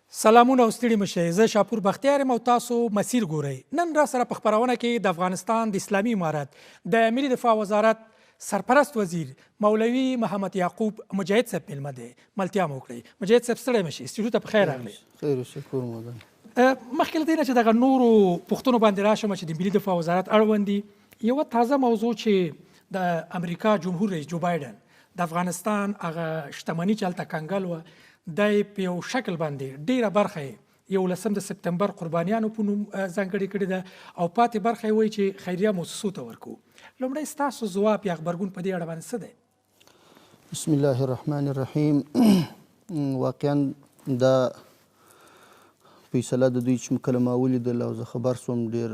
سلامونه او ستړي مشئ. زه شاپور بختیار یم او تاسو مسیر ګورئ. نن را سره په خپرونه کې د افغانستان د اسلامي امارت د ملي دفاع وزارت سرپرست وزیر مولوي محمد یعقوب مجاهد صاحب میلمه دی. ملتیا مو وکړئ. مجاهد صاحب ستړی مشئ. استودیو ته په خیر راغلی. خیر شکر مدن. مخکې له دې نه چې دغه نورو پوښتنو باندې راشم چې د ملي دفاع وزارت اړوند دي، یوه تازه موضوع چې د امریکا جمهور رئیس جو بایدن د افغانستان هغه شتمني چې هلته کنګل وه دی په یو شکل باندې ډیره برخه یې 11 د سپتمبر قربانیانو په نوم ځانګړې کړې ده او پاتې برخه یې وایي چې خیریه موسسو ته ورکوو. لومړی ستاسو ځواب یا غبرګون په دې اړه باندې څه دی؟ بسم الله الرحمن الرحیم. واقعا دا فیصله د دوی چې کله ما ولیدل او زه خبر سوم ډېر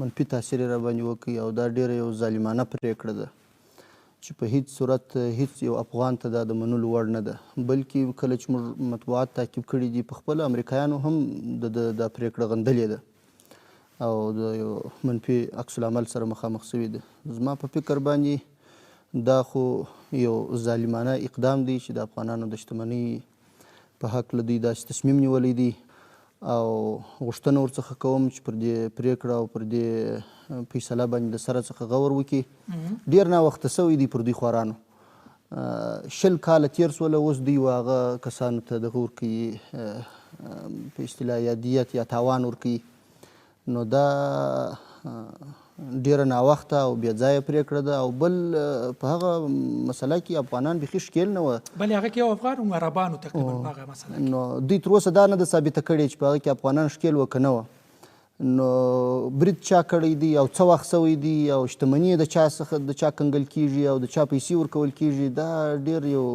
منفي تاثیر یې راباندې وکړي او دا ډېره یو ظالمانه پرېکړه ده چې په هیڅ صورت هیڅ یو افغان ته دا د منلو وړ نه ده. بلکې کله چې موږ مطبوعات تعقیب کړي دي په خپله امریکایانو هم دا پرېکړه غندلې ده او د یو منفي عکس العمل سره مخامخ شوي ده. زما په فکر باندې دا خو یو ظالمانه اقدام دی چې د افغانانو د شتمنۍ په هکله دوی داسې تصمیم نیولی دی او غوښتنه ورڅخه کوم چې پر دې پرېکړه او پر دې فیصله باندې د سره څخه غور وکړي. ډېر ناوخته سوی دی پر دوی خوارانو. 20 کاله تېر سوله، اوس دوی هغه کسانو ته دغه ورکوي په اصطلاح یا دیت یا تاوان ورکوي. نو دا ډېره ناوخته او بې ځایه پرېکړه ده او بل په هغه مسله کې افغانان بیخي ښکېل نه وه. بلې هغه کې یو افغان و عربانو تقریبا په هغه مسله کې. نو دوی تر اوسه دا نه ده ثابته کړې چې په هغه کې افغانان ښکېل وه که نه وه. نو برید چا کړی دی او څه وخت سوی دی او شتمني د چا څخه د چا کنګل کیږي او د چا پیسې ورکول کیږي، دا ډېر یو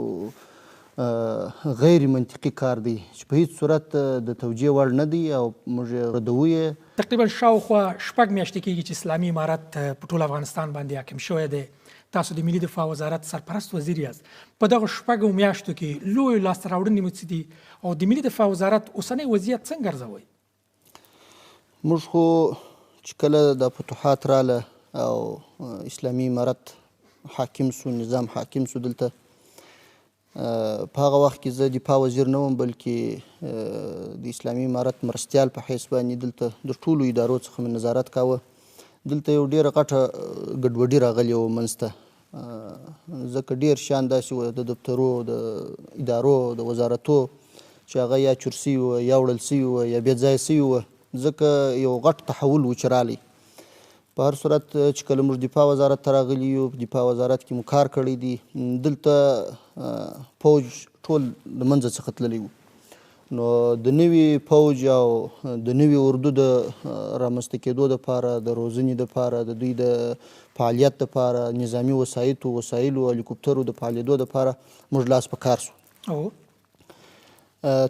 غیر منطقي کار دی چې په هیڅ صورت د توجیه وړ نه دی او موږ یې ردوو یې. تقریبا شاوخوا 6 میاشتې کېږي چې اسلامي امارت په ټول افغانستان باندې حاکم شوی دی. تاسو د ملي دفاع وزارت سرپرست وزیر یاست. په دغه 6 میاشتو کې لویو لاسته راوړنې مو څه دي او د ملي دفاع وزارت اوسنی وضعیت څنګه ارزوئ؟ موږ خو چې کله د فتوحات راله او اسلامي امارت حاکم سو، نظام حاکم سو دلته، په هغه وخت کې زه دفاع وزیر نه وم بلکې د اسلامي امارت مرستیال په حیث باندې دلته د ټولو ادارو څخه مې نظارت کاوه. دلته یو ډېره غټه ګډوډي راغلې وه منځته، ځکه ډېر شیان داسې وه د دفترو د ادارو د وزارتو چې هغه یا چور سوي وه یا وړل سوي وه یا بې ځایه سوي وه، ځکه یو غټ تحول و چې رالی. په هر صورت چې کله موږ دفاع وزارت ته راغلي یو، په دفاع وزارت کې مو کار کړی دی، دلته پوج ټول د منځه څخه تللی و. نو د نوي پوج او د نوي اردو د رامنځته کېدو دپاره، د روزنې دپاره، د دوی د فعالیت دپاره، نظامي وسایلو هلیکوپټرو د فعالېدو دپاره موږ لاس په کار سو.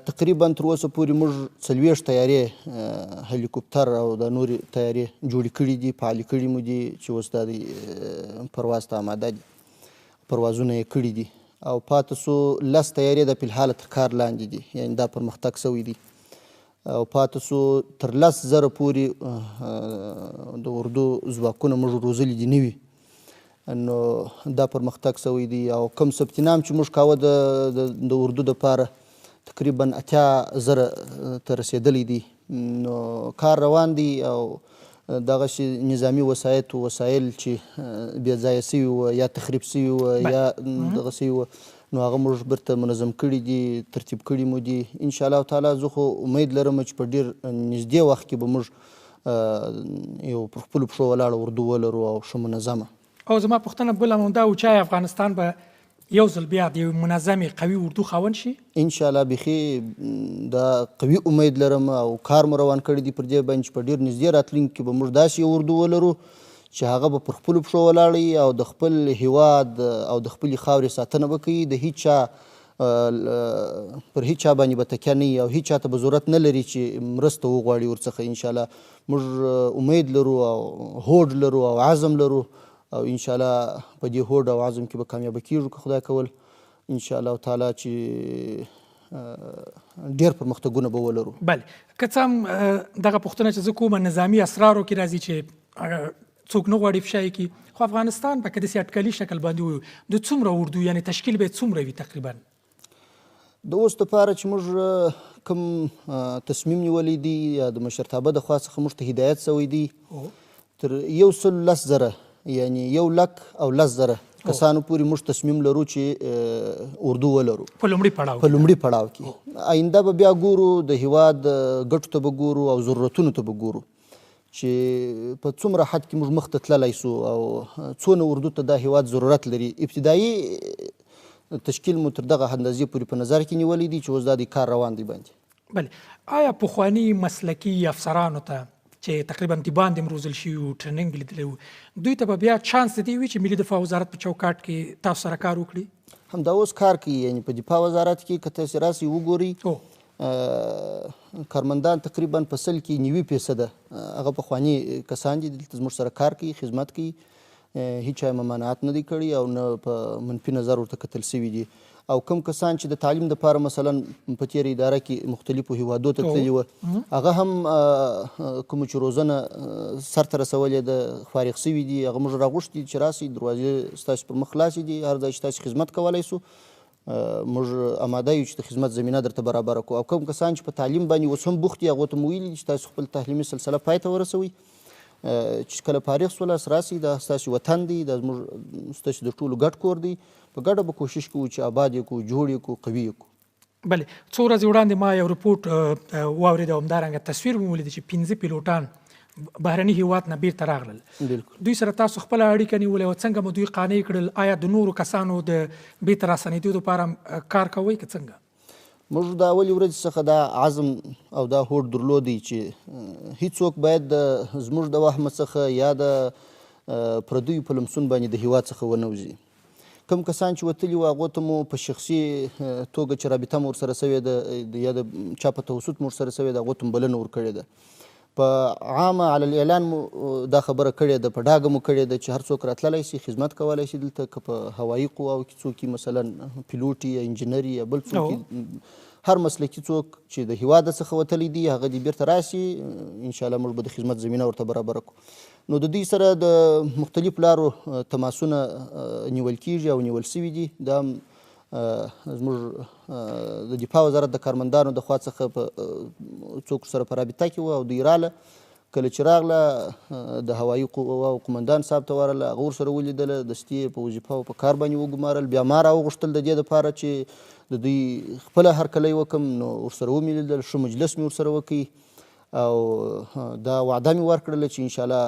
تقریبا تر اوسه پورې موږ 40 طیارې هلیکوپټر او د نورې طیارې جوړې کړي دي، فعالې کړي مو دي چې اوس دا د پرواز ته آماده دي، پروازونه یې کړي دي او پاته سو 10 طیارې د فلحال تر کار لاندې دي، یعنې دا پرمختګ سوی دی او پاته سو تر 10,000 پورې د اردو ځواکونه موږ روزلي دي نوي. نو دا پرمختګ سوی دی او کم ثبت نام چې موږ کاوه د اردو دپاره تقریبا 80,000 ته رسېدلی دی. نو کار روان دی او دغسې نظامي وسایل چې بې ځایه سوي وه یا تخریب سوي وه یا دغه سوي وه، نو هغه موږ بیرته منظم کړي دي، ترتیب کړي مو دي. انشاءالله تعالی زه خو امید لرم چې په ډېر نږدې وخت کې به موږ یو پر خپلو پښو ولاړه اردو ولرو او ښه منظمه. او زما پوښتنه بله هم دا و چې افغانستان به یو ځل بیا د یو منظمې قوي اردو خاوند شي؟ انشاءالله بیخي دا قوي امید لرم او کار مو روان کړی دی پر دې باندې چې په ډېر نږدې راتلونکي کې به موږ داسې یو اردو ولرو چې هغه به پر خپلو پښو ولاړ او د خپل هیواد او د خپلې خاورې ساتنه به کوي، د هیچ چا پر هیچ چا باندې به تکیه نه وي او هیچ چا ته به ضرورت نه لري چې مرسته وغواړي ورڅخه. انشاءالله موږ امید لرو او هوډ لرو او عزم لرو او انشاءالله په دې هوډ او عزم کې به کامیابه کیږو که خدای کول انشاءالله تعالی چې ډېر پرمختګونه به ولرو. بله، که څه هم دغه پوښتنه چې زه کومه نظامي اسرارو کې راځي چې څوک نه غواړي فشا یې کړي، خو افغانستان به که داسې اټکلي شکل باندې وویو د څومره اردو یعنې تشکیل به یې څومره وي تقریبا؟ د اوس دپاره چې موږ کوم تصمیم نیولی دی یا د مشرتابه د خوا څخه موږ ته هدایت سوی دی تر 110,000 یعنی 110,000 کسانو پورې موږ تصمیم لرو چې اردو ولرو په لومړي پړاو کې. آینده به بیا ګورو د هیواد ګټو ته به ګورو او ضرورتونو ته به ګورو چې په څومره حد کې موږ مخ ته تللی سو او څونه اردو ته دا هیواد ضرورت لري. ابتدایي تشکیل مو تر دغه اندازې پورې په نظر کې نیولی دی چې اوس دا د کار روان دی باندې. بله آیا پخواني مسلکي افسرانو ته چې تقریبا د باندې هم روزل شوي وو ټریننګ لیدلی وو دوی ته به بیا چانس دی وي چې ملي دفاع وزارت په چوکاټ کې تاسو سره کار وکړي؟ همدا اوس کار کوي. یعنی په دفاع وزارت کې که تاسې راسئ وګورئ کارمندان تقریبا په 90% هغه پخواني کسان دي دلته زموږ سره کار کوي خدمت کوي هیچ چا ممانعت نه دی کړی او نه په منفي نظر ورته کتل سوي دي. او کوم کسان چې د تعلیم دپاره مثلا په تېره اداره کې مختلفو هیوادو ته تللي وه هغه هم کومو چې روزنه سرته رسولې ده فارغ سوي دي هغه موږ راغوښتي چې راسئ دروازې ستاسو پر مخ خلاصې دي هر ځای چې تاسو خدمت کولی سو موږ اماده یو چې د خدمت زمینه درته برابره کړو. او کوم کسان چې په تعلیم باندې اوس هم بوخت دي هغو ته مو ویلي چې تاسو خپل تعلیمي سلسله پای ته ورسوئ چې کله فارغ سولاست راسئ دا ستاسو وطن دی دا زموږ ستاسو د ټولو ګډ کور دی په ګډه به کوشش کوو چې آباد یې کړو جوړ یې کړو قوي یې کړو. بله څو ورځې وړاندې ما یو رپورټ واورېد او همدارنګه تصویر مو ولید چې 5 پیلوټان بهرني هیواد نه بیرته راغلل. دوی سره تاسو خپله اړیکه نیولې وه څنګه مو دوی قانع کړل؟ آیا د نورو کسانو د بیرته راستنېدو دپاره کار کوئ که څنګه؟ موږ د اولې ورځې څخه دا عزم او دا هوډ درلودی چې هیڅوک باید زموږ د وهمه څخه یا د پردیو په لمسون باندې د هیواد څخه ونه وځي. کوم کسان چې وتلي وو هغو ته مو په شخصي توګه چې رابطه مو ورسره سوې ده یا د چا په توسط مو ورسره سوې ده هغو ته مو بلنه ورکړې ده. په عامه علی الاعلان مو دا خبره کړې ده په ډاګه مو کړې ده چې هر څوک راتللی شي خدمت کولی شي دلته که په هوایي قواو کې څوک مثلا پیلوټ یا انجینر یا بل څوک هر مسلکي څوک چې د هیواده څخه وتلی دي هغه دې بیرته راشي انشاءالله موږ به د خدمت زمینه ورته برابره کړو. نو د دوی سره د مختلف لارو تماسونه نیول کیږي او نیول سوي دي. دا زموږ د دفاع وزارت د کارمندانو د خوا څخه په څوک سره په رابطه کې وه او دوی راله کله چې راغله د هوایي قواو قمندان صاحب ته ورغله هغه ورسره ولیدله دستي په وظیفه او په کار باندې وګمارل. بیا ما راوغوښتل د دې دپاره چې د دوی خپله هرکلی وکړم نو ورسره ومې لیدل ښه مجلس مې ورسره وکړي او دا وعده مې ورکړله چې انشاءالله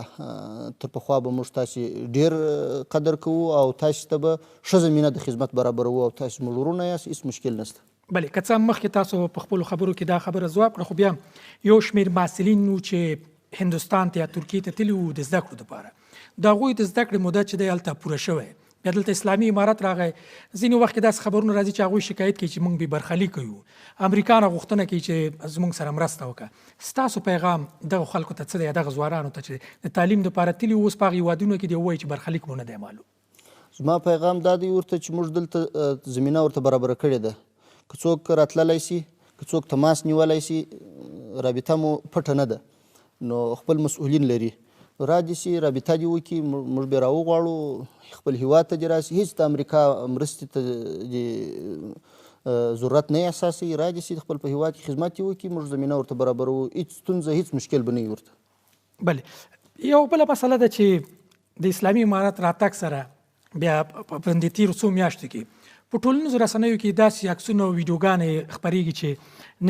تر پخوا به موږ تاسې ډېر قدر کوو او تاسې ته به ښه زمینه د خدمت برابروو او تاسې زموږ ورونه یاست هېڅ مشکل نشته. بله که څه هم مخکې تاسو په خپلو خبرو کې دا خبره ځواب کړه خو بیا یو شمېر محصلین وو چې هندوستان ته یا ترکیې ته تللي وو د زده کړو دپاره د هغوی د زده کړې موده چې دی هلته پوره شوی بیا دلته اسلامي امارت راغی. ځینې وخت کې داسې خبرونه راځي چې هغوی شکایت کوي چې موږ بې برخلیک یو امریکا نه غوښتنه کوي چې زموږ سره مرسته وکړه. ستاسو پیغام دغه خلکو ته څه دی دغه ځوانانو ته چې د تعلیم دپاره تللي اوس په هغه هیوادونو کې دی ووایي چې برخلیک مو نه دی معلوم؟ زما پیغام دا دی ورته چې موږ دلته زمینه ورته برابره کړې ده که څوک راتللی شي که څوک تماس نیولی شي رابطه مو پټه نه ده نو خپل مسؤلین لري را دې شي رابطه دې وکړي موږ بیا راوغواړو خپل هیواد ته دې راسي هېڅ د امریکا مرستې ته دې ضرورت نه احساسوي را دې شي خپل په هیواد کې خدمت یې وکړي موږ زمینه ورته برابروو هېڅ ستونزه هېڅ مشکل به نه وي ورته. بله یو بله مسله ده چې د اسلامي امارت راتګ سره بیا په دې تېرو څو میاشتو کې په ټولنیزو رسنیو کې داسې عکسونه او ویډیوګانې خپرېږي چې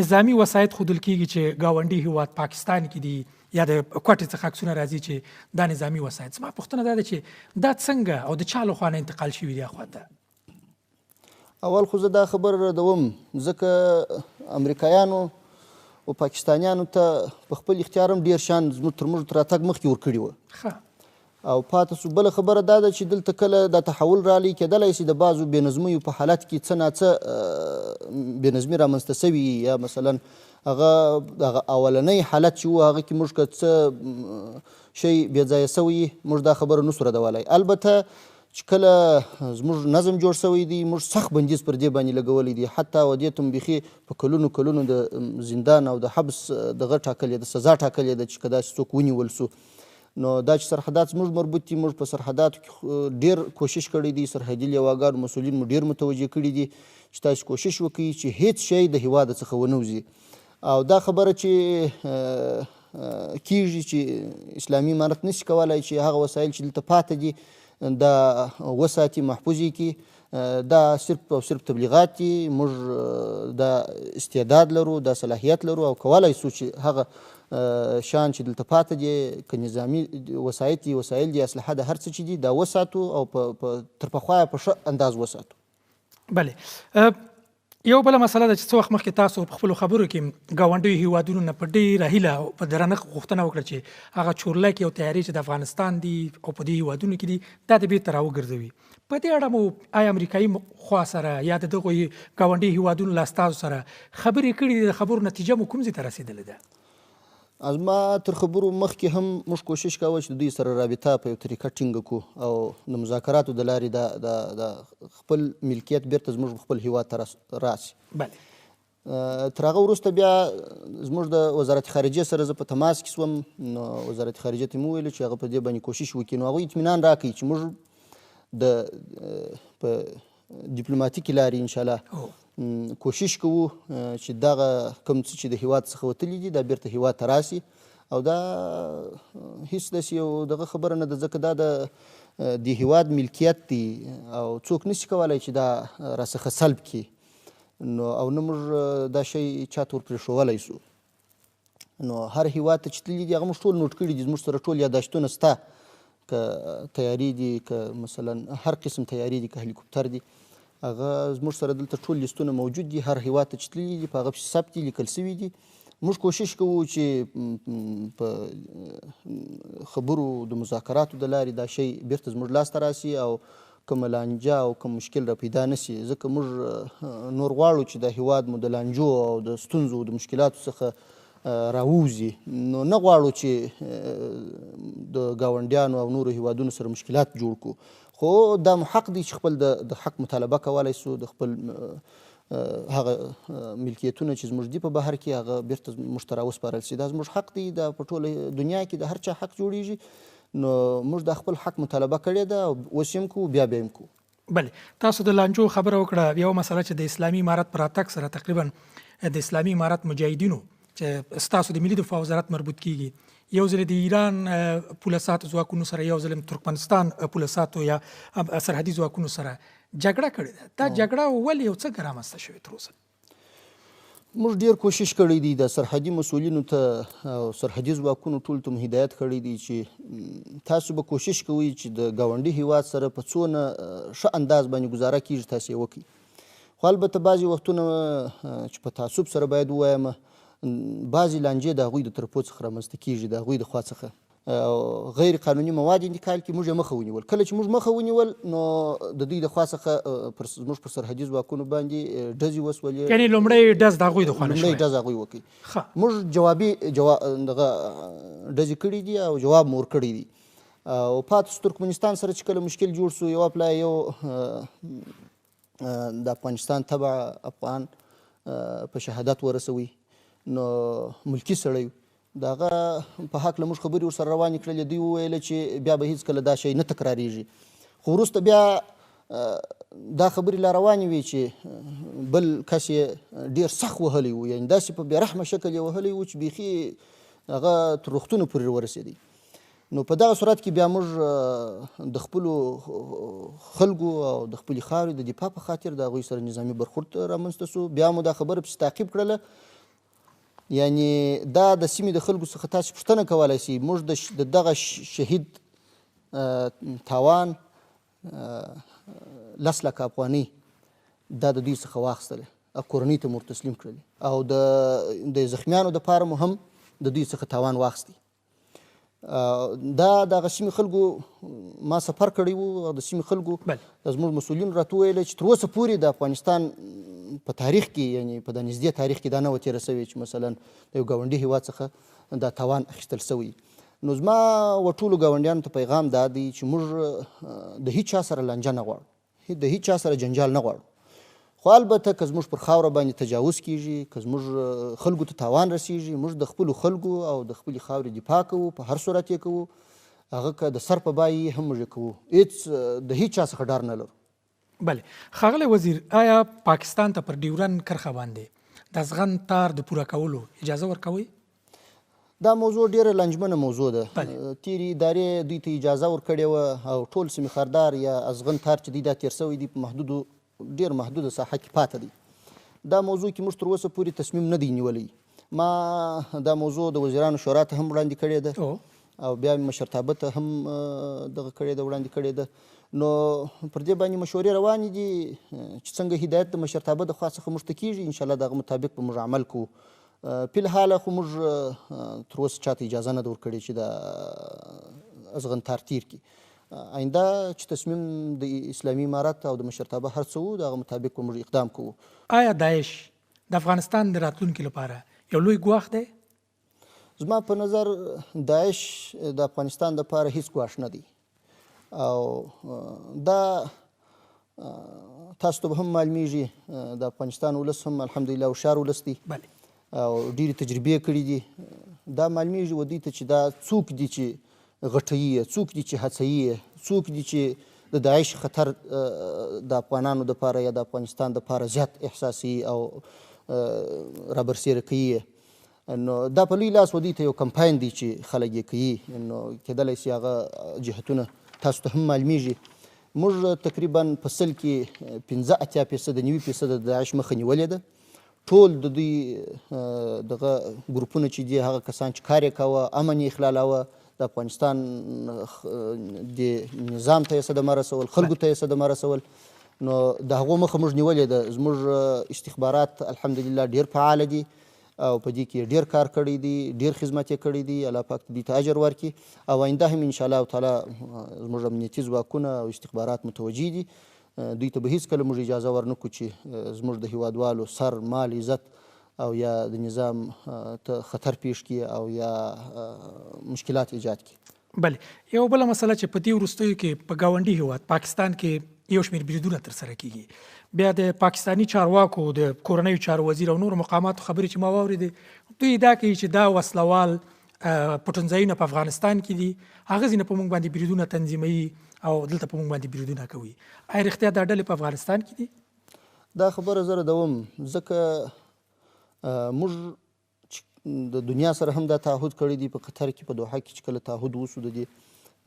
نظامي وسایط ښودل کېږي چې ګاونډي هیواد پاکستان کې دي یا د کوټې څخه عکسونه راځي چې دا نظامي وسایط. زما پوښتنه دا ده چې دا څنګه او د چا لخوا نه انتقال شوي دي اخوا ته؟ اول خو زه دا خبر ردوم ځکه امریکایانو او پاکستانیانو ته په خپل اختیار هم ډېر شیان زموږ تر موږ تر راتګ مخکې ورکړي وه او پاته سو. بله خبره دا ده چې دلته کله دا تحول رالی کېدلی شي د بعضو بې نظمیو په حالت کې څه ناڅه بې نظمي رامنځته سوي یا مثلا هغه اولنی حالت چې و هغه کې موږ که څه شی بې ځایه سوی موږ دا خبره نسو ردولی. البته چې کله زموږ نظم جوړ سوی دی موږ سخت بندیز پر دې باندې لګولی دی حتی و دې ته هم بیخي په کلونو کلونو د زندان او د حبس دغه ټاکلې ده سزا ټاکلې ده چې که داسې څوک ونیول سو. نو دا چې سرحدات زموږ مربوط دي موږ په سرحداتو کې ډېر کوشش کړی دی سرحدي لیواګانو مسؤلین مو ډېر متوجه کړي دي چې تاسو کوشش وکړئ چې هېڅ شی د هیواده څخه ونه وځي. او دا خبره چې کیږي چې اسلامي امارت نشي کولای چې هغه وسایل چې دلته پاتې دي دا وساتي محفوظ کړي، دا صرف او صرف تبلیغات دي. موږ دا استعداد لرو، دا صلاحیت لرو او کولی سو چې هغه شان چې دلته پاتې دي که نظامي وسایل دي، اسلحه د هر څه چې دي دا وساتو او تر پخوا په ښه انداز وساتو. بله، یو بله مسله ده چې څه وخت مخکې تاسو په خپلو خبرو کې ګاونډیو هیوادونو نه په ډېره هیله او په درنښت غوښتنه وکړه چې هغه چورلکې او تیارې چې د افغانستان دي او په دې هیوادونو کې دي دا د بېرته راوګرځوي. په دې اړه مو آیا امریکایي خوا سره یا د دغو ګاونډي هیوادونو له استازو سره خبرې کړي دي؟ د خبرو نتیجه مو کوم ځای ته رسېدلې ده؟ زما تر خبرو مخکې هم موږ کوشش کوو چې د دوی سره رابطه په یو طریقه ټینګه کړو او د مذاکراتو د لارې د خپل ملکیت بیرته زموږ خپل هیواد ته راسي. بله، تر هغه وروسته بیا زموږ د وزارت خارجه سره زه په تماس کې سوم، نو وزارت خارجه ته مو ویل چې هغه په دې باندې کوشش وکړي. نو هغوی اطمینان راکړي چې موږ د په ډیپلوماتیکي لارې انشاءالله کوشش کوو چې دغه کوم څه چې د هیواد څخه وتلي دي دا بیرته هیواد ته راسي. او دا هیڅ داسې یو دغه خبره نه ده، ځکه دا د هیواد ملکیت دی او څوک نشي کولی چې دا راڅخه سلب کړي. نو او نه موږ دا شی چاته ور پرېښولی سو. نو هر هیواد ته چې تللي دي هغه موږ ټول نوټ کړي دي، زموږ سره ټول یاداشتونه سته، که تیاري دي، که مثلا هر قسم تیاري دي، که هلیکوپتر دي، هغه زموږ سره دلته ټول لیستونه موجود دي. هر هیواد ته چې تللي دي په هغه پسې ثبت دي، لیکل سوي دي. موږ کوشش کوو چې په خبرو د مذاکراتو د لارې دا شی بیرته زموږ لاسته راسي او کومه لانجه او کوم مشکل را پیدا نسي. ځکه موږ نور غواړو چې د هیواد مو د لانجو او د ستونزو د مشکلاتو څخه راووځي. نو نه غواړو چې د ګاونډیانو او نورو هیوادونو سره مشکلات جوړ کړو. خو دا مو حق دی چې خپل د حق مطالبه کولی سو، د خپل هغه ملکیتونه چې زموږ دي په بهر کې هغه بیرته موږ ته راوسپارل سي. دا زموږ حق دی، دا په ټوله دنیا کې د هر چا حق جوړیږي. نو موږ د خپل حق مطالبه کړې ده او اوس یې هم کوو، بیا به یې هم کوو. بله، تاسو د لانجو خبره وکړه. یو مسله چې د اسلامي امارت په راتګ سره تقریبا د اسلامي امارت مجاهدینو چې ستاسو د ملي دفاع وزارت مربوط کیږي، یو ځل د ایران پوله ساتو ځواکونو سره، یو ځل ترکمنستان پوله ساتو یا سرحدي ځواکونو سره جګړه کړې ده. دا جګړه ولې یو څه رامنځته شوې تر اوسه؟ موږ ډېر کوشش کړی دی، د سرحدي مسؤلینو ته او سرحدي ځواکونو ټول ته هدایت کړی دی چې تاسو به کوشش کوئ چې د ګاونډي هیواد سره په څونه ښه انداز باندې ګزاره کیږي تاسو یې وکړئ. خو البته بعضې وختونه چې په تعصب سره باید ووایم، بعضې لانجې د هغوی د طرفو څخه رامنځته کیږي، د هغوی د خوا څخه غیر قانوني مواد انتقال کړي. موږ یې مخه ونیول. کله چې موږ مخه ونیول نو د دوی د خوا څخه زموږ پر سرحدي ځواکونو باندې ډزې وسولې. یعنې لومړی ډز د هغوی د خوا نه شوی؟ لومړی ډز هغوی وکړي. موږ جوابي دغه ډزې کړي دي او جواب مو ورکړی دی. او پاتې ترکمنستان سره چې کله مشکل جوړ سو، یو پلای یو د افغانستان تبع افغان په شهادت ورسوي، نو ملکی سړی د هغه په حق له موږ خبرې ورسره روانې کړلې. دوی وویله چې بیا به هېڅکله دا شی نه تکراریږي. خو وروسته بیا دا خبرې لا روانې وي چې بل کس یې ډېر سخت وهلی و، یعنې داسې په بې رحمه شکل یې وهلی و چې بیخي هغه تر روغتونو پورې ورسېدی. نو په دغه صورت کې بیا موږ د خپلو خلکو او د خپلې خاورې د دفاع په خاطر د هغوی سره نظامي برخورد رامنځته سو. بیا مو دا خبره پسې تعقیب کړله، یعنی دا د سیمې د خلکو څخه تاسو پوښتنه کولی شئ، موږ د دغه شهید تاوان 10 لکه افغانۍ دا د دوی څخه واخیستله او کورنۍ ته مو تسلیم کړلې، او د زخمیانو دپاره مو هم د دوی څخه تاوان واخیستی. دا دغه سیمې خلکو ما سفر کړی و او د سیمې خلکو د زموږ مسؤلینو راته وویله چې تر اوسه پورې د افغانستان په تاریخ کې، یعنی په د نږدې تاریخ کې دا نه وه تېره سوې چې مثلا د یو ګاونډي هیواد څخه دا تاوان اخیستل سوی. نو زما و ټولو ګاونډیانو ته پیغام دا دی چې موږ د هیچ چا سره لانجه نه غواړو، د هیچ چا سره جنجال نه غواړو. خو البته که زموږ پر خاوره باندې تجاوز کیږي، که زموږ خلکو ته تاوان رسیږي، موږ د خپلو خلکو او د خپلې خاورې دفاع کوو، په هر صورت یې کوو. هغه که د سر په بیه هم موږ یې کوو، هېڅ د هیچ چا څخه ډار نه لرو. بله، ښاغلی وزیر، آیا پاکستان ته پر ډیورند کرښه باندې د ازغن تار د پوره کولو اجازه ورکوئ؟ دا موضوع ډیره لنجمنه موضوع ده. تیرې ادارې دوی ته اجازه ورکړې وه او ټول سیمې خاردار یا ازغن تار چې دی دا تیر سوی دی په ډیر محدوده ساحه کې پاته دی. دا موضوع کې موږ تر اوسه پورې تصمیم نه دی نیولی. ما دا موضوع د وزیرانو شورا ته هم وړاندې کړې ده او بیا مې مشرتابه ته هم دغه کړې ده وړاندې کړې ده. نو پر دې باندې مشورې روانې دي چې څنګه هدایت د مشرتابه د خوا څخه موږ ته کېږي انشاءالله د هغه مطابق به موږ عمل کوو. فی الحال خو موږ تر اوسه چاته اجازه نه ده ورکړې چې د ازغن تار تیر کړي. آینده چې تصمیم د اسلامي امارت او د مشرتابه هر څه وو د هغه مطابق به موږ اقدام کوو. آیا داعش د افغانستان د راتلونکي لپاره یو لوی ګواښ دی؟ زما په نظر داعش د افغانستان دپاره هیڅ ګواښ نه دی او دا تاسو ته به هم معلومیږي د افغانستان ولس هم الحمدلله هوښیار ولس دی او ډېرې تجربې کړي دي. دا معلومیږي و دوی ته چې دا څوک دي چې غټوي یې، څوک دي چې هڅوي یې، څوک دي چې د داعش خطر د افغانانو دپاره یا د افغانستان دپاره زیات احساسي او رابرسېره کوي یې. نو دا په لوی لاس و دوی ته یو کمپاین دی چې خلک یې کوي. نو کیدلی سي هغه جهتونه تاسو ته هم معلومیږي. موږ تقریبا په سل کې 85% 90% د داعش مخه نیولې ده. ټول د دوی دغه ګروپونه چې دي هغه کسان چې کار یې کاوه امن یې اخلالاوه د افغانستان د نظام ته یې صدمه رسول، خلکو ته یې صدمه رسول. نو د هغو مخه موږ نیولې ده. زموږ استخبارات الحمدلله ډېر فعاله دي او په دې کې ډېر کار کړی دی، ډېر خدمت یې کړی دی. الله پاک دوی ته اجر ورکړي او آینده هم انشاءالله تعالی زموږ امنیتي ځواکونه او استخبارات متوجه دي. دوی ته به هیڅکله موږ اجازه ورنکړو چې زموږ د هیوادوالو سر، مال، عزت او یا د نظام ته خطر پیښ کړي او یا مشکلات ایجاد کړي. بلې یو بله مسله چې په دې وروستیو کې په ګاونډي هیواد پاکستان کې یو شمېر بریدونه ترسره کیږي. بیا د پاکستاني چارواکو د کورنیو چارو وزیر او نورو مقاماتو خبرې چې ما واورېدې دوی ادعا کوي چې دا وسلوال پټنځایونه په افغانستان کې دي، هغه ځینې په موږ باندې بریدونه تنظیموي او دلته په موږ باندې بریدونه کوي. آیا رښتیا دا ډلې په افغانستان کې دي؟ دا خبره زه ردوم ځکه موږ د دنیا سره هم دا تعهد کړی دی په قطر کې په دوحه کې چې کله تعهد وشو د دې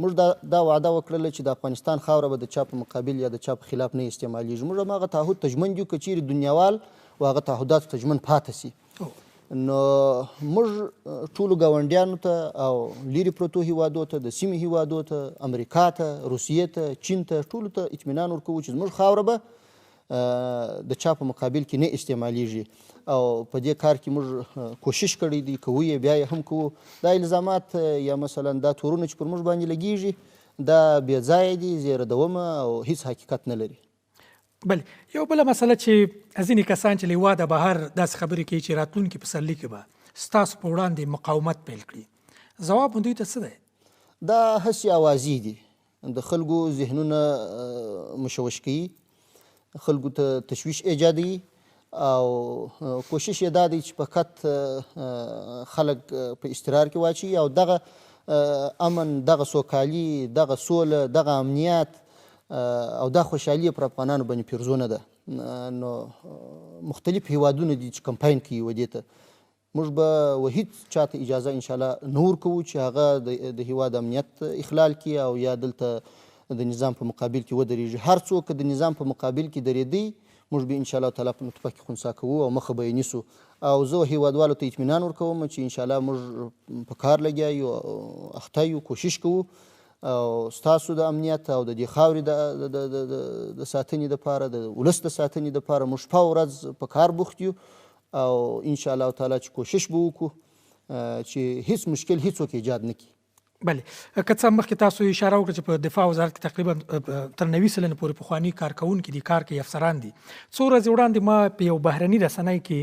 موږ دا وعده وکړله چې د افغانستان خاوره به د چا په مقابل یا د چا په خلاف نه استعمالیږي. موږ هم هغه تعهد ته ژمن یو که چیرې دنیاوال و هغه تعهداتو ته ژمن پاته سي. نو موږ ټولو ګاونډیانو ته او لیرې پرتو هیوادو ته، د سیمې هیوادو ته، امریکا ته، روسیې ته، چین ته، ټولو ته اطمینان ورکوو چې زموږ خاوره به د چا په مقابل کې نه استعمالیږي او په دې کار کې موږ کوشش کړی دی، کوو یې، بیا یې هم کوو. دا الزامات یا مثلا دا تورونه چې پر موږ باندې لګیږي دا بې ځایه دي، زه یې ردومه او هیڅ حقیقت نه لري. بلې یو بله مسله چې ځینې کسان چې له هیواده بهر داسې خبرې کوي چې راتلونکي پسرلي کې به ستاسو په وړاندې مقاومت پیل کړي، ځواب مو دوی ته څه دی؟ دا هسې اوازې دي، د خلکو ذهنونه مشوش کوي، خلکو ته تشویش ایجادوي او کوشش یې دا دی چې فقط خلک په اضطرار کې واچوي او دغه امن، دغه سوکالي، دغه سوله، دغه امنیت او دا خوشحالي پر افغانانو باندې پیرزونه ده. نو مختلف هیوادونه دي چې کمپاین کوي ودې ته. موږ به هیڅ چاته اجازه انشاءالله نه ورکوو چې هغه د هیواد امنیت اخلال کړي او یا دلته د نظام په مقابل کې ودرېږي. هر څوک د نظام په مقابل کې درېدی موږ به انشاءالله تعالی په نطفه کې خنثی کوو او مخه به یې نیسو. او زه هیوادوالو ته اطمینان ورکوم چې انشاءالله موږ په کار لګیا یو، اخته یو، کوشش کوو او ستاسو د امنیت او د دې خاورې د ساتنې دپاره، د ولس د ساتنې دپاره موږ شپه ورځ په کار بوخت یو او انشاءالله تعالی چې کوشش به وکړو چې هیڅ مشکل هیڅوک ایجاد نه کړي. بلې که څه مخکې تاسو اشاره وکړه چې په دفاع وزارت کې تقریبا تر 90 سلنې پورې پخواني کارکوونکي دي، کار کوي، افسران دي. څو ورځې وړاندې ما په یو بهرني رسنۍ کې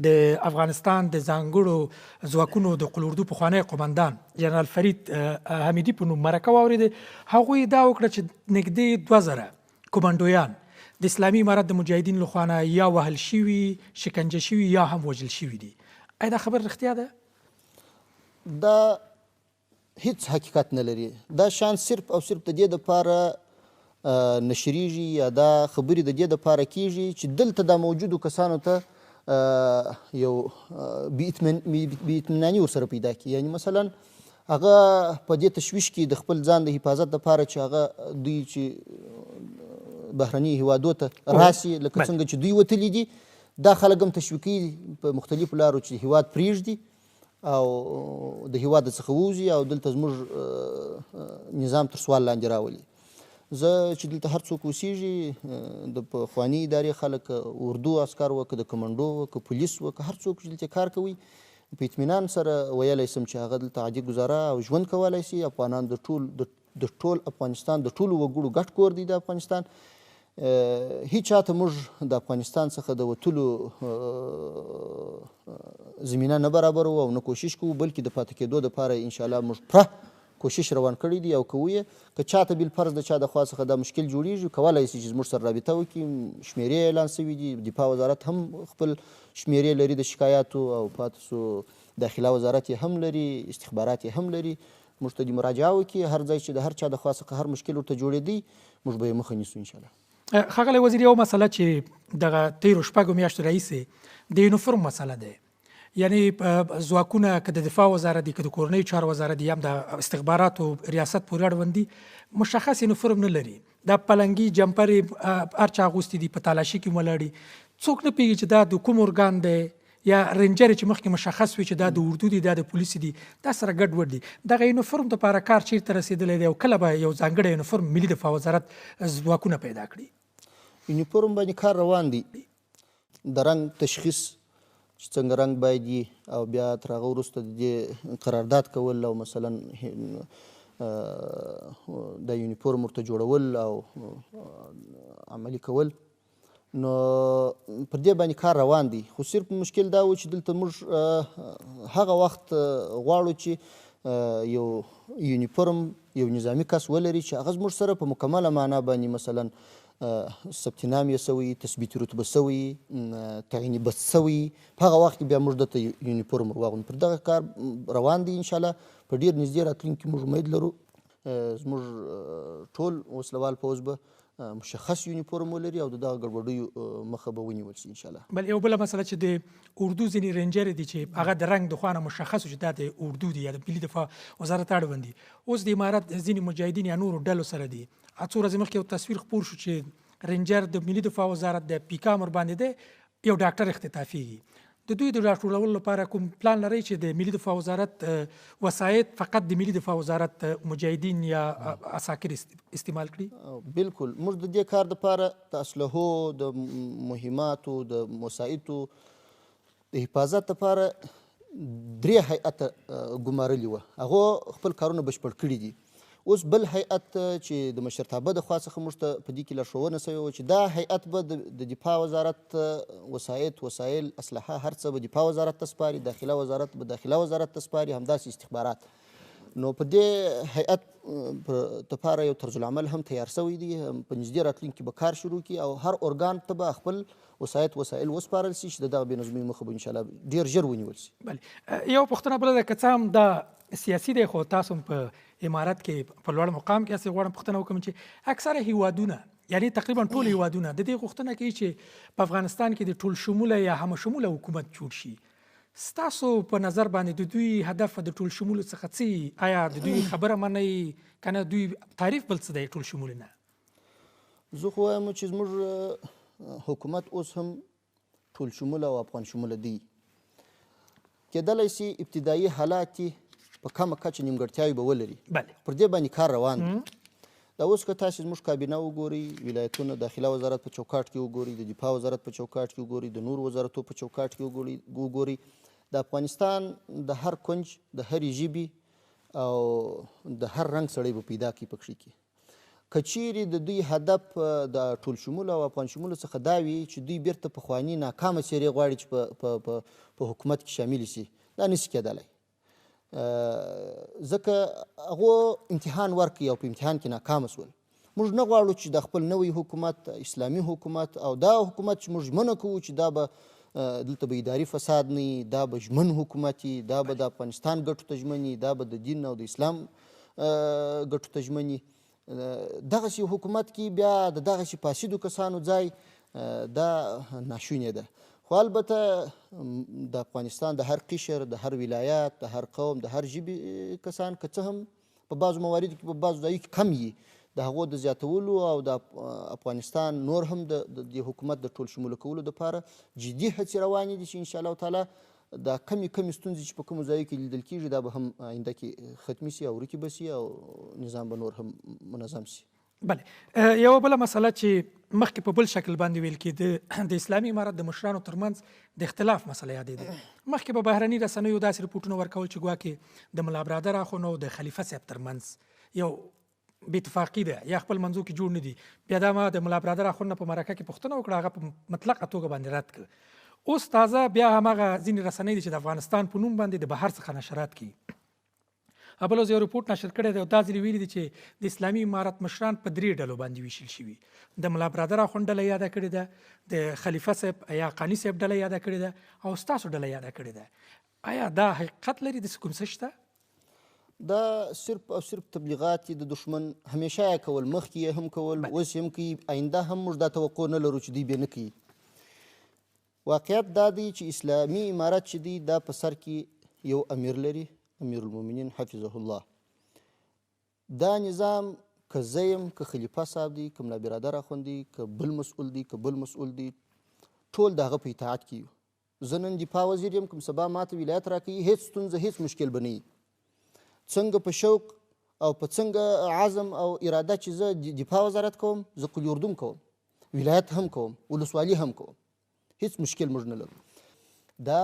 د افغانستان د ځانګړو ځواکونو د قلوردو پخوانی قومندان جنرال فرید حمیدي په نوم مرکه واورېده. هغوی دا وکړه چې نږدې 2000 کمانډویان د اسلامي امارت د مجاهدین له خوا نه یا وهل شوي، شکنجه شوي یا هم وژل شوي دي. آیا دا خبر رښتیا ده؟ دا هیڅ حقیقت نه لري. دا شان صرف او صرف د دې دپاره نشریږي یا دا خبرې د دې دپاره کیږي چې دلته دا موجودو کسانو ته یو بې اطمیناني ورسره پیدا کړي. یعنې مثلا هغه په دې تشویش کې د خپل ځان د حفاظت لپاره چې هغه دوی چې بهرني هیوادو ته راسي لکه څنګه چې دوی وتلي دي دا خلک هم تشویقي په مختلفو لارو چې هیواد پرېږدي او د هیواد څخه ووځي او دلته زموږ نظام تر سوال لاندې راولي. زه چې دلته هر څوک اوسېږي د پخواني ادارې خلک اردو عسکر وه که د کمنډو وه که پولیس وه که هر څوک چې دلته کار کوي په اطمینان سره ویلی شم چې هغه دلته عادي ګزاره او ژوند کولی شي. افغانان د ټول افغانستان د ټولو وګړو ګډ کور دی د افغانستان. هیڅ چاته موږ د افغانستان څخه د وتلو زمینه نه برابروو او نه کوشش کوو بلکې د پاتې کېدو دپاره انشاءالله موږ پوره کوشش روان کړی دی او کوو یې. که چاته بالفرض د چا د خوا څخه دا مشکل جوړیږي کولی شي چې زموږ سره رابطه وکړي. شمیرې اعلان شوي دي. دفاع وزارت هم خپل شمیرې لري د شکایاتو او پاتې سو داخله وزارت یې هم لري استخبارات یې هم لري. موږ ته دې مراجعه وکړي. هر ځای چې د هر چا د خوا څخه هر مشکل ورته جوړېدی موږ به یې مخه نیسو انشاءالله. ښاغلی وزیر یو مسله چې دغه تیرو شپږو میاشتو راهیسې د یونیفورم مسله ده. یعنی ځواکونه که د دفاع وزارت دي که د کورنیو چارو وزارت دي یا هم د استخباراتو ریاست پورې اړوند دي مشخص یونیفورم نه لري. دا پلنګي جمپرې هر چا اغوستي دي په تالاشي کې ولاړ دي. څوک نه پوهېږي چې دا د کوم ارګان دی یا رینجر چې مخکې مشخص وي چې دا د اردو دي دا د پولیس دي دا سره ګډوډ دي. دغه یونیفورم دپاره کار چیرته رسېدلی دی او کله به یو ځانګړی یونیفورم ملي دفاع وزارت ځواکونه پیدا کړي؟ یونیفورم باندې کار روان دی. د رنګ تشخیص چې څنګه رنګ باید وي او بیا تر هغه وروسته د دې قرارداد کول او مثلا د یونیفورم ورته جوړول او عملي کول نو پر دې باندې کار روان دی. خو صرف مشکل دا و چې دلته موږ هغه وخت غواړو چې یو یونیفورم یو نظامي کس ولري چې هغه زموږ سره په مکمله معنا باندې مثلا ثبت نام یې سوی تثبیت رتبه سوی تعین بست سوی په هغه وخت کې بیا موږ دته یونیفورم ورواغوندو. پر دغه کار روان دی انشاءالله. په ډېر نږدې راتلونکي موږ امید لرو زموږ ټول وسلوال پوځ به مشخص یونیفورم ولري او د دغه ګډوډیو مخه به ونیول شي انشاءالله. بل یو بله مسله چې د اردو ځینې رینجرې دي چې هغه د رنګ د خوا نه مشخص چې دا د اردو دي یا د ملي دفاع وزارت اړوند دي. اوس د امارت ځینې مجاهدین یا نورو ډلو سره دي. څو ورځې مخکې یو تصویر خپور شو چې رینجر د ملي دفاع وزارت د پیکا امر باندې دی یو ډاکټر اختطافیږي. د دوی د راټولولو لپاره کوم پلان لرئ چې د ملي دفاع وزارت وسایط فقط د ملي دفاع وزارت مجاهدین یا عساکر استعمال کړي؟ بالکل. موږ د دې کار دپاره د اسلحو د مهماتو د وسایطو د حفاظت دپاره 3 هیئته ګمارلي وه. هغو خپل کارونه بشپړ کړي دي. اوس بل هیئت چې د مشرتابه د خوا څخه موږ ته په دې کې لارښوونه سوې وه چې دا هیئت به د دفاع وزارت وسایل اسلحه هر څه به دفاع وزارت ته سپاري. داخله وزارت به داخله وزارت ته سپاري همداسې استخبارات. نو په دې هیئت دپاره یو طرز العمل هم تیار سوی دی. په نږدې راتلونکي به کار شروع کړي او هر ارګان ته به خپل وسایل وسپارل شي چې د دغه بېنظمۍ مخه به انشاءالله ډېر ژر ونیول شي. بله یو پوښتنه بله ده که څه هم دا سیاسي دی خو تاسو هم په امارت کې په لوړ مقام کې هسې غواړم پوښتنه وکړم چې اکثره هیوادونه یعنی تقریبا ټول هیوادونه د دې غوښتنه کوي چې په افغانستان کې د ټول شموله یا همه شموله حکومت جوړ شي. ستاسو په نظر باندې د دوی هدف د ټول شموله څخه څه آیا د دوی خبره منئ که نه دوی تعریف بل څه دی ټول شموله نه؟ زه خو وایم چې زموږ حکومت اوس هم ټول شموله او افغان شموله دی. کېدلی شي ابتدایي حالات په کمه کچه نیمګړتیاوې به ولري. پر دې باندې کار روان دی. دا اوس که تاسې زموږ کابینه وګورئ ولایتونه داخله وزارت په چوکاټ کې وګورئ د دفاع وزارت په چوکاټ کې وګورئ د نورو وزارتو په چوکاټ کې وګورئ د افغانستان د هر کنج د هرې ژبې او د هر رنګ سړی به پیدا کړي پکښې کې. که چیرې د دوی هدف د ټول شموله او افغان شموله څخه دا وي چې دوی بیرته پخواني ناکامه څیرې غواړي چې په حکومت کې شاملې شي دا نشي کېدلی. ځکه هغو امتحان ورکړي او په امتحان کې ناکامه شول. موږ نه غواړو چې د خپل نوی حکومت اسلامي حکومت او دا حکومت چې موږ ژمنه کوو چې دا به دلته به اداري فساد نه وي دا به ژمن حکومت وي دا به د افغانستان ګټو ته ژمن وي دا به د دین او د اسلام ګټو ته ژمن وي. دغسې حکومت کې بیا د دغسې فاسدو کسانو ځای دا ناشونې ده. خو البته د افغانستان د هر قشر، د هر ولایت، د هر قوم، د هر ژبې کسان که څه هم په بعضو مواردو کې په بعضو ځایو کې کم وي، د هغو د زیاتولو او د افغانستان نور هم د دې حکومت د ټول شموله کولو دپاره جدي هڅې روانې دي چې انشاءالله تعالی دا کمې ستونزې چې په کومو ځایو کې لیدل کېږي دا به هم آینده کې ختمې سي او ورکې به سي او نظام به نور هم منظم سي. بله، یوه بله مسله چې مخکې په بل شکل باندې ویل کېده د اسلامي امارت د مشرانو ترمنځ د اختلاف مسله یادېده. مخکې په بهرني رسنیو داسې رپوټونه ورکول چې ګواکې د ملا برادر اخوند او د خلیفه صاحب ترمنځ یو بې اتفاقي ده یا خپل منځو کې جوړ نه دي. بیا دا ما د ملا برادر اخوند نه په مرکه کې پوښتنه وکړه، هغه په مطلقه توګه باندې رد کړ. اوس تازه بیا هماغه ځینې رسنۍ دي چې د افغانستان په نوم باندې د بهر څخه نشرات کوي. بل اوس یو رپورټ نشر کړی دی او دا ځینې ویلي دي چې د اسلامي امارت مشران په 3 ډلو باندې ویشل شوي. د ملا برادر اخوند ډله یاده کړې ده، د خلیفه صاحب یا قاني صاحب ډله یاده کړې ده او ستاسو ډله یاده کړې ده. آیا دا حقیقت لري؟ داسې کوم څه شته؟ دا صرف او صرف تبلیغات د دشمن همیشه یې کول، مخکې یې هم کول، اوس هم کوي، آینده هم موږ دا توقع نه لرو چې دوی بیا نه کوي. واقعیت دا دی چې اسلامي امارت چې دی دا په سر کې یو امیر لري، امیر المؤمنین حفظه الله. دا نظام که زه یم، که خلیفه صاحب دی، که ملا برادر اخوند دی، که بل مسؤل دی، که بل مسؤل دی، ټول د هغه په اطاعت کې یو. زه نن دفاع وزیر یم، کوم سبا ماته ولایت راکوي، هیڅ ستونزه هیڅ مشکل به نه وي. څنګه په شوق او په څنګه عزم او اراده چې زه دفاع وزارت کوم، زه قلی اردوم کوم، ولایت هم کوم، ولسوالي هم کوم، هیڅ مشکل موږ نه لرو. دا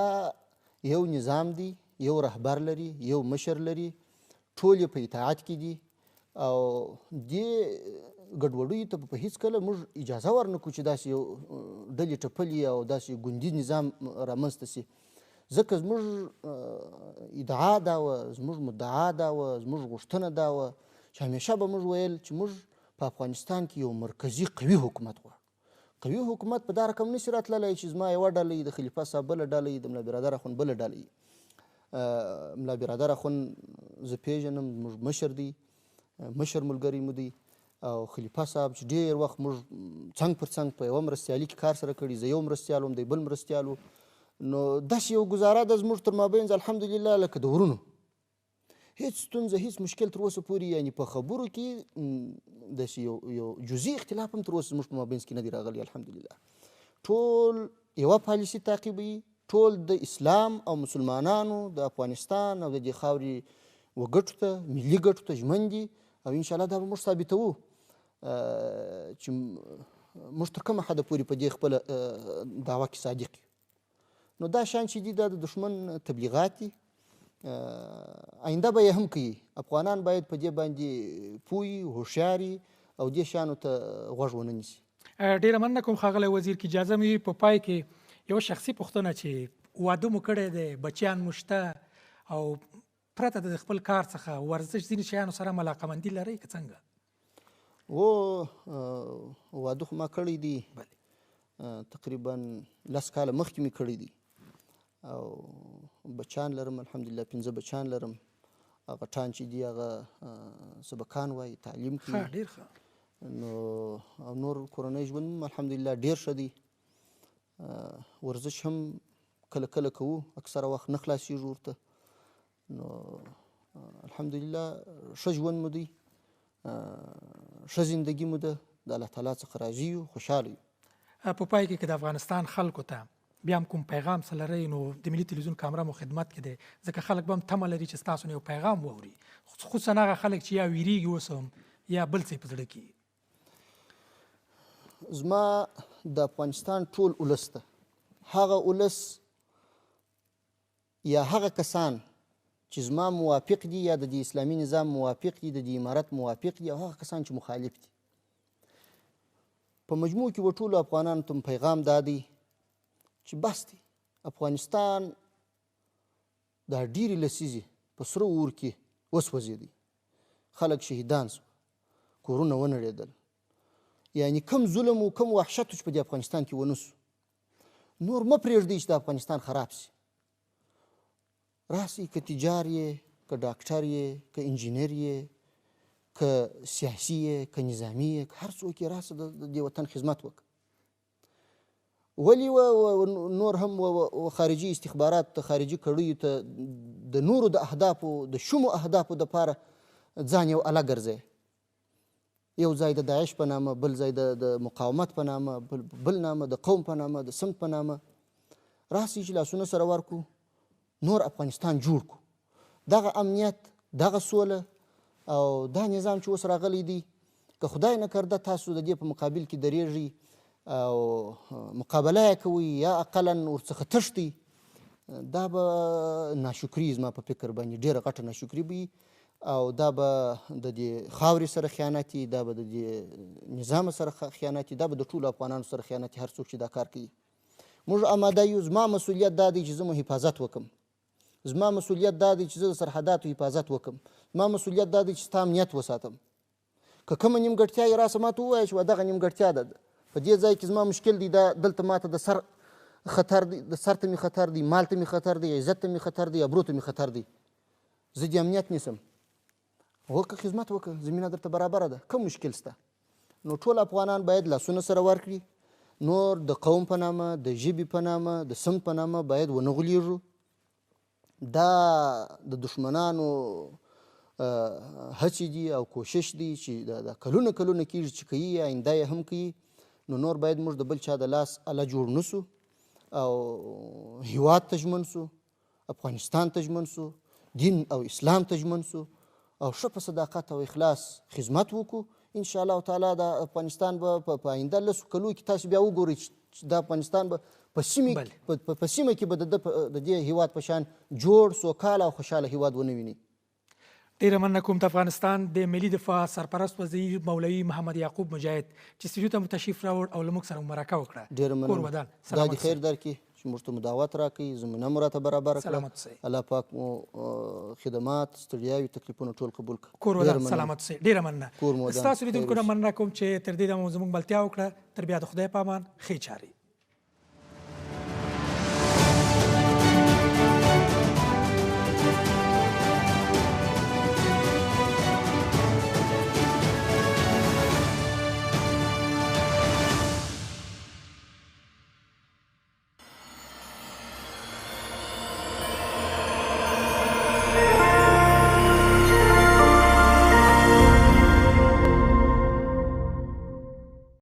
یو نظام دی، یو رهبر لري، یو مشر لري، ټول یې په اطاعت کې دي او دې ګډوډیو ته په هیڅ کله موږ اجازه ورنکړو چې داسې یو ډلې ټپلې او داسې ګوندي نظام رامنځته سي. ځکه زموږ ادعا دا وه، زموږ مدعا دا وه، زموږ غوښتنه دا وه چې همیشه به موږ ویل چې موږ په افغانستان کې یو مرکزي قوي حکومت غواړو. قوي حکومت په دا رقم نشي راتللی چې زما یوه ډله د خلیفه صاحب بله ډله د ملا برادر اخوند بله ډله. ملا برادر اخوند زه پیژنم، زموږ مشر دی، مشر ملګری مو دی، او خلیفه صاحب چې ډېر وخت موږ څنګ پر څنګ په یوه مرستیالي کې کار سره کړي، زه یو مرستیال وم، دی بل مرستیال و. نو داسې یو ګزاره ده زموږ تر مابین الحمدلله لکه د ورونو. هیڅ ستونزه هیڅ مشکل تر اوسه پورې یعنې په خبرو کې داسې یو جزئي اختلاف هم تر اوسه زموږ په مابینځ کې نه دی راغلی. الحمدلله ټول یوه پالیسي تعقیبوي، ټول د اسلام او مسلمانانو د افغانستان او د دې خاورې وګټو ته، ملي ګټو ته ژمن دي او انشاءالله دا به موږ ثابتوو چې موږ تر کومه حده پورې په دې خپله دعوه کې صادق یو. نو دا شیان چې دي دا د دښمن تبلیغات دي، آینده به یې هم کوي. افغانان باید په دې باندې پوه وي، هوښیار وي او دې شیانو ته غوږ ونه نیسي. ډېره مننه کوم ښاغلی وزیر، که اجازه مې په پای کې یو شخصي پوښتنه چې واده مو کړی دی، بچیان مو شته او پرته د خپل کار څخه ورزش ځینې شیانو سره علاقمندي لرئ که څنګه؟ واده خو ما کړی دی، تقریبا 10 کاله مخکې مې کړی دی او بچیان لرم، الحمدلله 5 بچیان لرم. هغه ټان چې دي هغه سبقان وایي، تعلیم کوي. ډېر ښه. نو او نور کورنۍ ژوند هم الحمدلله ډېر ښه دی. ورزش هم کله کله کوو، اکثره وخت نه خلاصېږو ورته. نو الحمدلله ښه ژوند مو دی، ښه زندګي مو ده، د الله تعالی څخه راضي یو، خوشحاله یو. په پای کې که د افغانستان خلکو ته بیا هم کوم پیغام څه لرئ نو د ملي تلویزیون کامره مو خدمت کې دی، ځکه خلک به هم تمه لري چې ستاسو نه یو پیغام واوري، خصوصا هغه خلک چې یا ویریږي اوس هم یا بل څه په زړه کې. زما د افغانستان ټول ولس ته، هغه ولس یا هغه کسان چې زما موافق دي یا د دې اسلامي نظام موافق دي، د دې امارت موافق دي، او هغه کسان چې مخالف دي، په مجموع کې و ټولو افغانانو ته پیغام دا دی چې بس دی، افغانستان دا ډېرې لسیزې په سره اور کې وسوځېدی، خلک شهیدان سو، کورونه ونړېدل، یعنی کم ظلم و کم وحشت چې په دې افغانستان کې ونه سو. نور مه پرېږدئ چې د افغانستان خراب سي. راسئ، که تجار یې، که ډاکټر یې، که انجینر یې، که سیاسي یې، که نظامي یې، که هر څوک یې راسه د دې وطن خدمت وکړه. ولې نور هم خارجي استخبارات خارجي کړیو ته د نورو د اهدافو د شومو اهدافو دپاره ځان یو اله ګرځوي، یو ځای د داعش په نامه، بل ځای د مقاومت په نامه، بل نامه د قوم په نامه، د سمت په نامه. راسئ چې لاسونه سره ورکړو، نور افغانستان جوړ کړو. دغه امنیت، دغه سوله او دا نظام چې اوس راغلی دی، که خدای نه کرده تاسو د دې په مقابل کې درېږئ او مقابله یې کوئ یا اقلا ورڅخه تښتئ، دا به ناشکري زما په فکر باندې ډېره غټه ناشکري به وي او دا به د دې خاورې سره خیانت وي، دا به د دې نظام سره خیانت وي، دا به د ټولو افغانانو سره خیانت وي، هر څوک چې دا کار کوي. موږ آماده یو. زما مسؤلیت دا دی چې زه مو حفاظت وکړم، زما مسؤلیت دا دی چې زه د سرحداتو حفاظت وکړم، زما مسؤلیت دا دی چې ستا امنیت وساتم. که کومه نیمګړتیا یې راسه ماته ووایه چې دغه نیمګړتیا ده، په دې ځای کې زما مشکل دی، دا دلته ماته د سر خطر دی، د سر ته مې خطر دی، مال ته مې خطر دی، عزت ته مې خطر دی، ابرو ته مې خطر دی، زه دې امنیت نیسم. وکړه خدمت وکړه، زمینه درته برابره ده، کوم مشکل شته؟ نو ټول افغانان باید لاسونه سره ورکړي، نور د قوم په نامه، د ژبې په نامه، د سمت په نامه باید ونه غولېږو. دا د دشمنانو هڅې دي او کوشش دی چې دا کلونه کلونه کېږي چې کوي، آینده یې هم کوي. نو نور باید موږ د بل چا د لاس اله جوړ نه سو او هیواد ته ژمن سو، افغانستان ته ژمن سو، دین او اسلام ته ژمن سو او ښه په صداقت او اخلاص خدمت وکړو. انشاءالله تعالی د افغانستان به په آینده لسو کلو کې تاسو بیا وګورئ چې د افغانستان به په سیمه کې به د دې هیواد په شان جوړ، سوکاله او خوشحاله هیواد ونه ویني. ډیره مننه کوم. د افغانستان د ملي دفاع سرپرست وزیر مولوي محمد یعقوب مجاهد چې سټوډیو ته مو تشریف راوړ او له موږ سره مرکه وکړه. ډیره مننه. خدای دې خیر درکړي چې موږ ته مو دعوت راکړي، زمینه مو راته برابره کړه. الله پاک مو خدمات، ستړیاوې، تکلیفونه ټول قبول کړي. کور ودان سلامت اوسئ. ډیره مننه. ستاسو لیدونکو نه مننه کوم چې تر دې دمه مو زموږ ملتیا وکړه. تر بیا د خدای په امان، ښې چارې.